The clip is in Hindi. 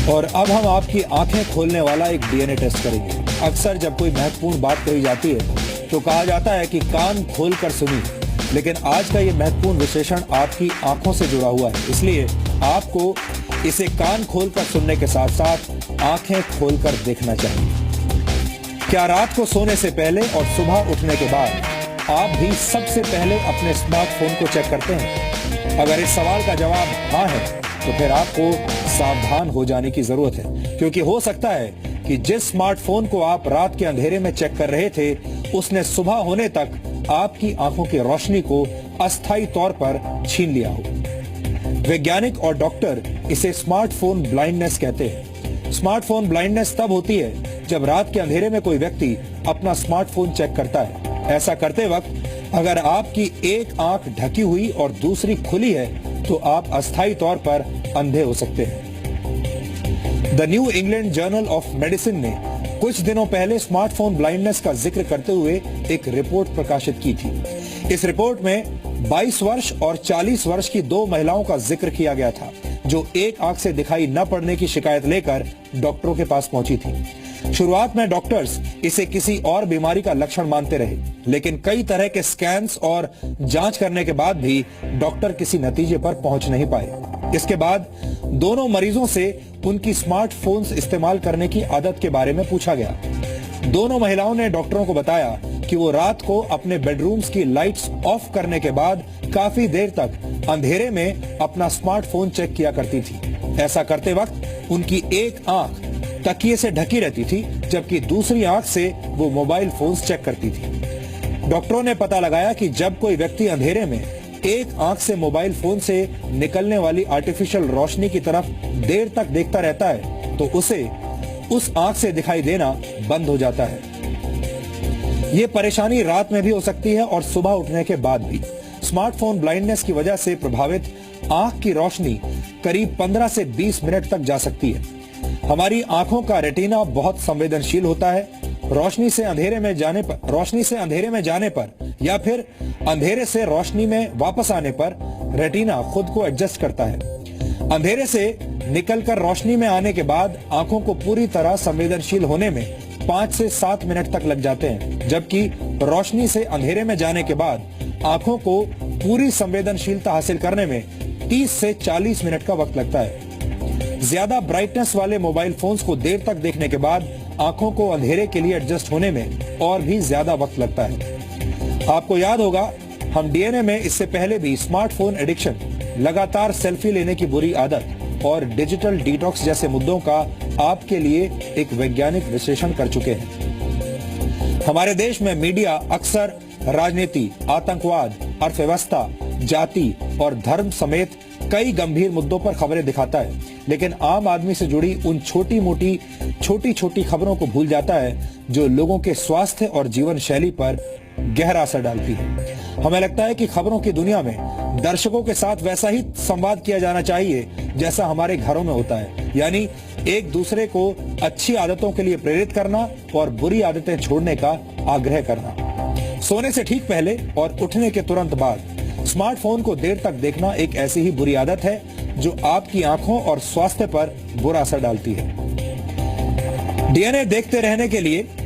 और अब हम आपकी आंखें खोलने वाला एक डीएनए टेस्ट करेंगे। अक्सर जब कोई महत्वपूर्ण बात कही जाती है तो कहा जाता है कि कान खोलकर सुनिए, लेकिन आज का ये महत्वपूर्ण विश्लेषण आपकी आंखों से जुड़ा हुआ है, इसलिए आपको इसे कान खोलकर सुनने के साथ साथ आंखें खोलकर देखना चाहिए। क्या रात को सोने से पहले और सुबह उठने के बाद आप भी सबसे पहले अपने स्मार्टफोन को चेक करते हैं? अगर इस सवाल का जवाब हाँ है तो फिर आपको सावधान हो जाने की जरूरत है, क्योंकि हो सकता है कि जिस स्मार्टफोन को आप रात के अंधेरे में चेक कर रहे थे उसने सुबह होने तक आपकी आंखों की रोशनी को अस्थायी तौर पर छीन लिया हो। वैज्ञानिक और डॉक्टर इसे स्मार्टफोन ब्लाइंडनेस कहते हैं। स्मार्टफोन ब्लाइंडनेस तब होती है जब रात के अंधेरे में कोई व्यक्ति अपना स्मार्टफोन चेक करता है। ऐसा करते वक्त अगर आपकी एक आंख ढकी हुई और दूसरी खुली है तो आप अस्थायी तौर पर अंधे हो सकते हैं। The new England journal of medicine ने कुछ दिनों पहले स्मार्टफोन ब्लाइंडनेस का जिक्र करते हुए एक रिपोर्ट प्रकाशित की थी। इस रिपोर्ट में 22 वर्ष और 40 वर्ष की दो महिलाओं का जिक्र किया गया था जो एक आंख से दिखाई न पड़ने की शिकायत लेकर डॉक्टरों के पास पहुंची थी। शुरुआत में डॉक्टर्स इसे किसी और बीमारी का लक्षण मानते रहे, लेकिन कई तरह के स्कैन्स और जांच करने के बाद भी डॉक्टर किसी नतीजे पर पहुंच नहीं पाए। इसके बाद दोनों मरीजों से उनकी स्मार्टफोन्स इस्तेमाल करने की आदत के बारे में पूछा गया। दोनों महिलाओं ने डॉक्टरों को बताया कि वो रात को अपने बेडरूम्स की लाइट्स ऑफ करने के बाद काफी देर तक अंधेरे में अपना स्मार्टफोन चेक किया करती थी। ऐसा करते वक्त उनकी एक आंख तकिए से ढकी रहती थी, जबकि दूसरी आंख से वो मोबाइल फोन्स चेक करती थी। डॉक्टरों ने पता लगाया कि जब कोई व्यक्ति अंधेरे में एक आंख से मोबाइल फोन से निकलने वाली आर्टिफिशियल रोशनी की तरफ देर तक देखता रहता है तो उसे उस आंख से दिखाई देना बंद हो जाता है। ये परेशानी रात में भी हो सकती है और सुबह उठने के बाद भी। स्मार्टफोन ब्लाइंडनेस की वजह से प्रभावित आंख की रोशनी करीब 15 से 20 मिनट तक जा सकती है। हमारी आंखों का रेटिना बहुत संवेदनशील होता है। रोशनी से अंधेरे में जाने पर या फिर अंधेरे से रोशनी में वापस आने पर रेटिना खुद को एडजस्ट करता है। अंधेरे से निकलकर रोशनी में आने के बाद आंखों को पूरी तरह संवेदनशील होने में 5 से 7 मिनट तक लग जाते हैं, जबकि रोशनी से अंधेरे में जाने के बाद आंखों को पूरी संवेदनशीलता हासिल करने में 30 से 40 मिनट का वक्त लगता है। ज्यादा ब्राइटनेस वाले मोबाइल फोन्स को देर तक देखने के बाद आंखों को अंधेरे के लिए एडजस्ट होने में और भी ज्यादा वक्त लगता है। आपको याद होगा, हम डीएनए में इससे पहले भी स्मार्टफोन एडिक्शन, लगातार सेल्फी लेने की बुरी आदत और डिजिटल डिटॉक्स जैसे मुद्दों का आपके लिए एक वैज्ञानिक विश्लेषण कर चुके हैं। हमारे देश में मीडिया अक्सर राजनीति, आतंकवाद, अर्थव्यवस्था, जाति और धर्म समेत कई गंभीर मुद्दों पर खबरें दिखाता है, लेकिन आम आदमी से जुड़ी उन छोटी छोटी खबरों को भूल जाता है जो लोगों के स्वास्थ्य और जीवन शैली पर गहरा असर डालती है। हमें लगता है कि खबरों की दुनिया में दर्शकों के साथ वैसा ही संवाद किया जाना चाहिए जैसा हमारे घरों में होता है, यानी एक दूसरे को अच्छी आदतों के लिए प्रेरित करना और बुरी आदतें छोड़ने का आग्रह करना। सोने से ठीक पहले और उठने के तुरंत बाद स्मार्टफोन को देर तक देखना एक ऐसी ही बुरी आदत है जो आपकी आंखों और स्वास्थ्य पर बुरा असर डालती है। डीएनए देखते रहने के लिए